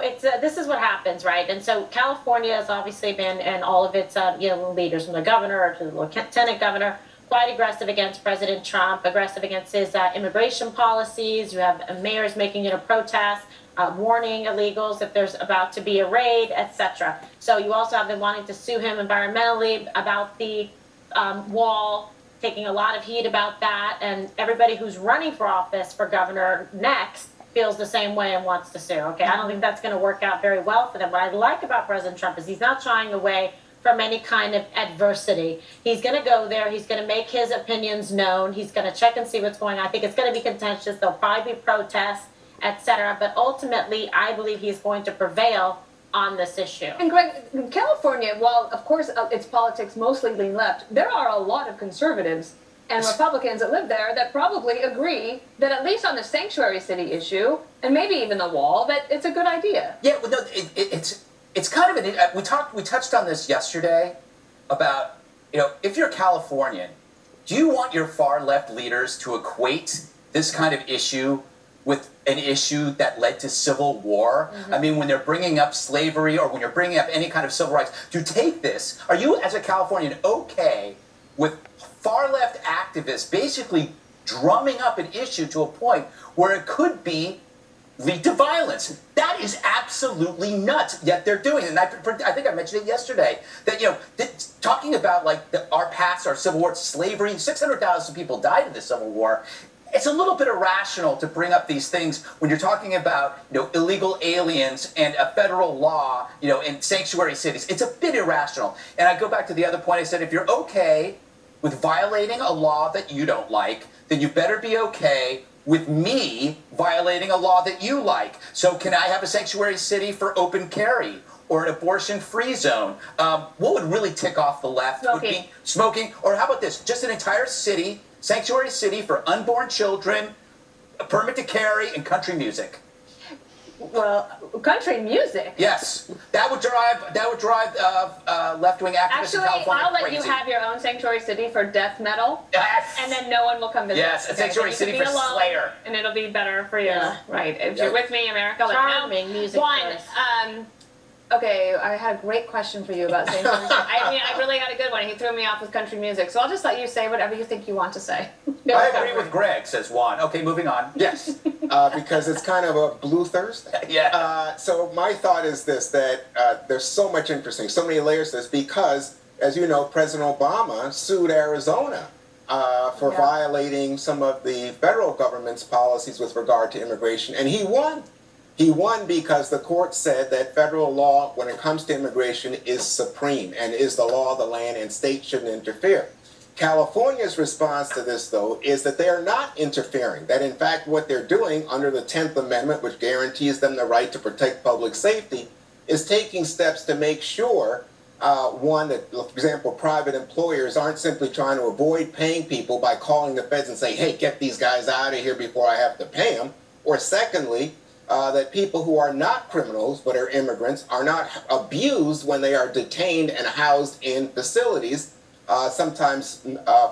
it's this is what happens, right? And so California has obviously been, and all of its leaders, from the governor to the lieutenant governor, quite aggressive against President Trump, aggressive against his immigration policies. You have mayors making it a protest, warning illegals if there's about to be a raid, etc. So you also have been wanting to sue him environmentally about the wall, taking a lot of heat about that, and everybody who's running for office for governor next feels the same way and wants to sue. Okay, I don't think that's going to work out very well for them. What I like about President Trump is he's not shying away from any kind of adversity. He's going to go there. He's going to make his opinions known. He's going to check and see what's going on. I think it's going to be contentious. There'll probably be protests, etc. But ultimately, I believe he's going to prevail on this issue. And Greg, California, while of course its politics mostly lean left, there are a lot of conservatives and Republicans that live there that probably agree that at least on the sanctuary city issue, and maybe even the wall, that it's a good idea. Yeah, well, no, it's kind of an. We touched on this yesterday about, if you're Californian, do you want your far left leaders to equate this kind of issue with an issue that led to civil war? I mean, when they're bringing up slavery or when you're bringing up any kind of civil rights, to take this, are you as a Californian okay with far left activists basically drumming up an issue to a point where it could lead to violence? That is absolutely nuts. Yet they're doing it. And I think I mentioned it yesterday that talking about our past, our Civil War, slavery, 600,000 people died in the Civil War. It's a little bit irrational to bring up these things when you're talking about illegal aliens and a federal law, in sanctuary cities. It's a bit irrational. And I go back to the other point I said, if you're okay with violating a law that you don't like, then you better be okay with me violating a law that you like. So can I have a sanctuary city for open carry or an abortion-free zone? What would really tick off the left would be smoking. Or how about this? Just an entire city, sanctuary city for unborn children, a permit to carry, and country music. Well, country music. Yes, that would drive left-wing activists in Actually, California I'll let crazy. you have your own sanctuary city for death metal, Yes. and then no one will come visit. Yes, a sanctuary city for Slayer. And it'll be better for you. Yeah. Right. If you're with me, America, let me know. Charming music. One, choice. okay, I had a great question for you about sanctuary city. I really had a good one. He threw me off with country music, so I'll just let you say whatever you think you want to say. I agree with Greg, says Juan. Okay, moving on. Yes, because it's kind of a blue Thursday. Yeah. So my thought is this, that there's so much interesting, so many layers to this, because, as you know, President Obama sued Arizona for violating some of the federal government's policies with regard to immigration, and he won. He won because the court said that federal law, when it comes to immigration, is supreme and is the law of the land, and states shouldn't interfere. California's response to this, though, is that they are not interfering, that in fact what they're doing under the 10th Amendment, which guarantees them the right to protect public safety, is taking steps to make sure, one, that, for example, private employers aren't simply trying to avoid paying people by calling the feds and saying, hey, get these guys out of here before I have to pay them, or secondly, that people who are not criminals but are immigrants are not abused when they are detained and housed in facilities, sometimes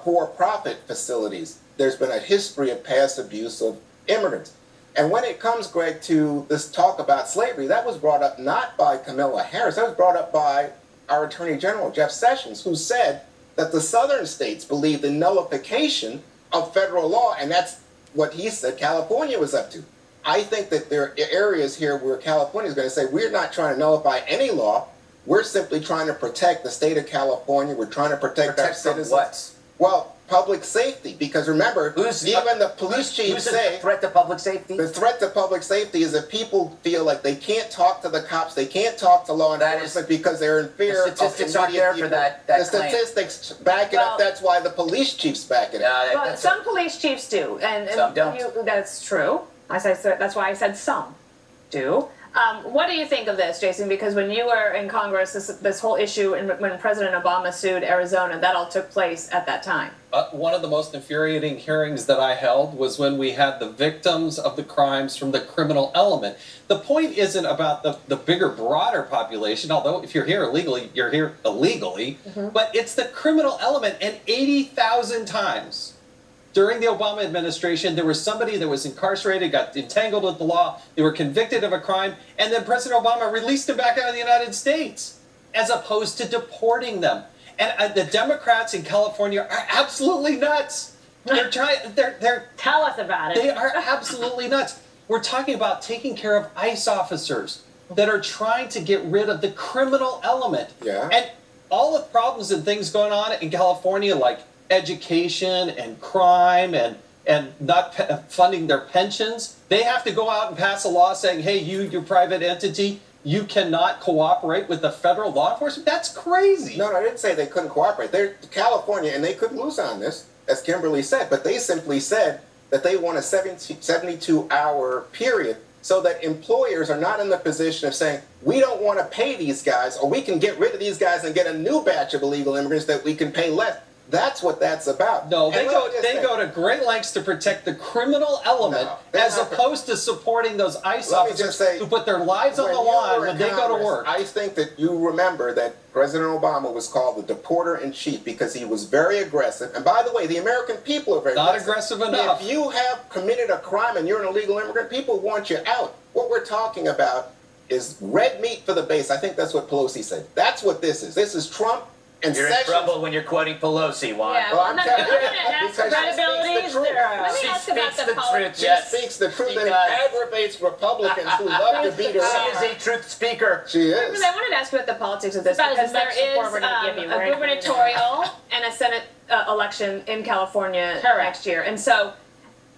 for-profit facilities. There's been a history of past abuse of immigrants. And when it comes, Greg, to this talk about slavery, that was brought up not by Kamala Harris, that was brought up by our Attorney General, Jeff Sessions, who said that the southern states believe the nullification of federal law, and that's what he said California was up to. I think that there are areas here where California is going to say, we're not trying to nullify any law. We're simply trying to protect the state of California. We're trying to protect our citizens. What? Well, public safety. Because remember, even the police chief say... the threat to public safety? The threat to public safety is if people feel like they can't talk to the cops, they can't talk to law enforcement because they're in fear of statistics aren't there for that The statistics back it up. That's why the police chiefs back it up. Well, some police chiefs do. And some don't. That's true. That's why I said some do. What do you think of this, Jason? Because when you were in Congress, this whole issue, when President Obama sued Arizona, that all took place at that time. One of the most infuriating hearings that I held was when we had the victims of the crimes from the criminal element. The point isn't about the bigger, broader population, although if you're here illegally, you're here illegally, but it's the criminal element. And 80,000 times During the Obama administration, there was somebody that was incarcerated, got entangled with the law, they were convicted of a crime, and then President Obama released them back out of the United States, as opposed to deporting them. And the Democrats in California are absolutely nuts. They're trying. They're Tell us about it. they are absolutely nuts. We're talking about taking care of ICE officers that are trying to get rid of the criminal element. Yeah. And all the problems and things going on in California, like education and crime and not funding their pensions, they have to go out and pass a law saying, hey, your private entity, you cannot cooperate with the federal law enforcement? That's crazy. No, I didn't say they couldn't cooperate. They're California, and they could lose on this, as Kimberly said, but they simply said that they want a 72-hour period so that employers are not in the position of saying, we don't want to pay these guys, or we can get rid of these guys and get a new batch of illegal immigrants that we can pay less. That's what that's about. No, they And let me just say- go to great lengths to protect the criminal element No, they're as not- opposed to supporting those ICE Let me officers just say, who put their lives on the you line were when in they go to Congress, work. I think that you remember that President Obama was called the deporter-in-chief because he was very aggressive. And by the way, the American people are very Not aggressive enough. If you have committed a crime and you're an illegal immigrant, people want you out. What we're talking about is red meat for the base. I think that's what Pelosi said. That's what this is. This is Trump and You're in Sessions. trouble when you're quoting Pelosi, Juan. Yeah. Well, I'm Well, telling you, I'm gonna ask because she credibility speaks is the truth. there. Let me She ask about speaks the the politics. truth, She yes. speaks the truth She and does. aggravates Republicans who love to beat her She up. is a truth speaker. She is. Really, I wanted to ask you about the politics of this About as because there much support is we're gonna give you. We're a gonna gubernatorial and a Senate election in California Correct. next year, and so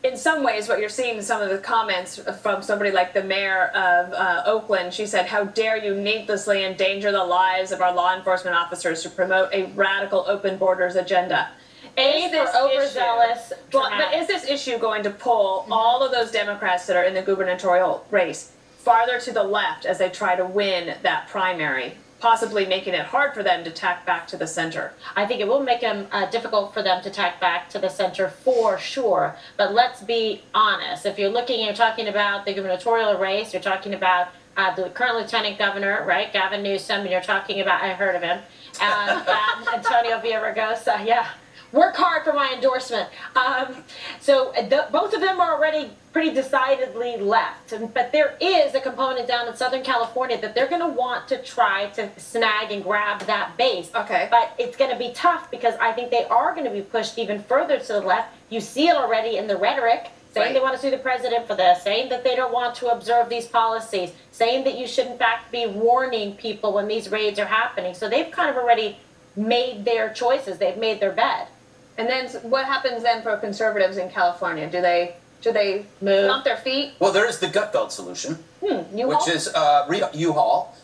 in some ways, what you're seeing in some of the comments from somebody like the mayor of Oakland, she said, "How dare you needlessly endanger the lives of our law enforcement officers to promote a radical open borders agenda." A, Is this for overzealous. Well, but dramatic. is this issue going to pull all of those Democrats that are in the gubernatorial race farther to the left as they try to win that primary, possibly making it hard for them to tack back to the center? I think it will make them difficult for them to tack back to the center for sure. But let's be honest. If you're talking about the gubernatorial race, you're talking about the current lieutenant governor, right, Gavin Newsom, and you're talking about, I heard of him, Antonio Villaraigosa, yeah. Work hard for my endorsement. Both of them are already pretty decidedly left. But there is a component down in Southern California that they're going to want to try to snag and grab that base. Okay. But it's going to be tough because I think they are going to be pushed even further to the left. You see it already in the rhetoric, saying Right. they want to sue the president for this, saying that they don't want to observe these policies, saying that you should in fact be warning people when these raids are happening. So they've kind of already made their choices. They've made their bed. And then what happens then for conservatives in California? Do they Move. stomp their feet? Well, there is the gut belt solution, U-Haul? which is U-Haul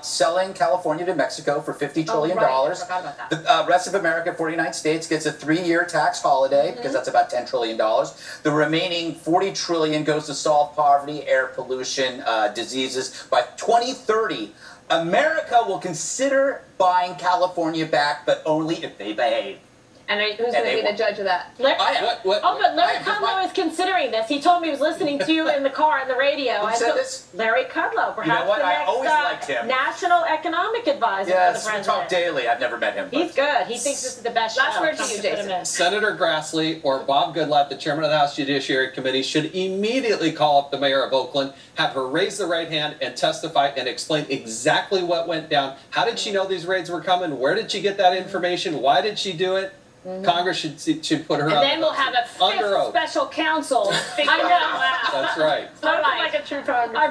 selling California to Mexico for $50 trillion. right. I forgot about that. The rest of America, 49 states, gets a 3-year tax holiday because that's about $10 trillion. The remaining $40 trillion goes to solve poverty, air pollution, diseases. By 2030, America will consider buying California back, but only if they behave. And who's And going to they be the won't. judge of that? I am. Oh, but Larry I am just Kudlow is considering this. He told me he was listening to you in the car on the radio. Who And said so- this? Larry Kudlow, perhaps what? the I next always liked him. national economic advisor Yes, for the we talk president. daily. I've never met him. but- He's good. He thinks this is the best Last show. word to Come you, put him Jason. in. Senator Grassley or Bob Goodlatte, the chairman of the House Judiciary Committee, should immediately call up the mayor of Oakland, have her raise the right hand and testify and explain exactly what went down. How did she know these raids were coming? Where did she get that information? Why did she do it? Congress should put her And on then we'll have a under fifth oath. special counsel figure I know. it out. That's right. All right. Like a true Congressman. Our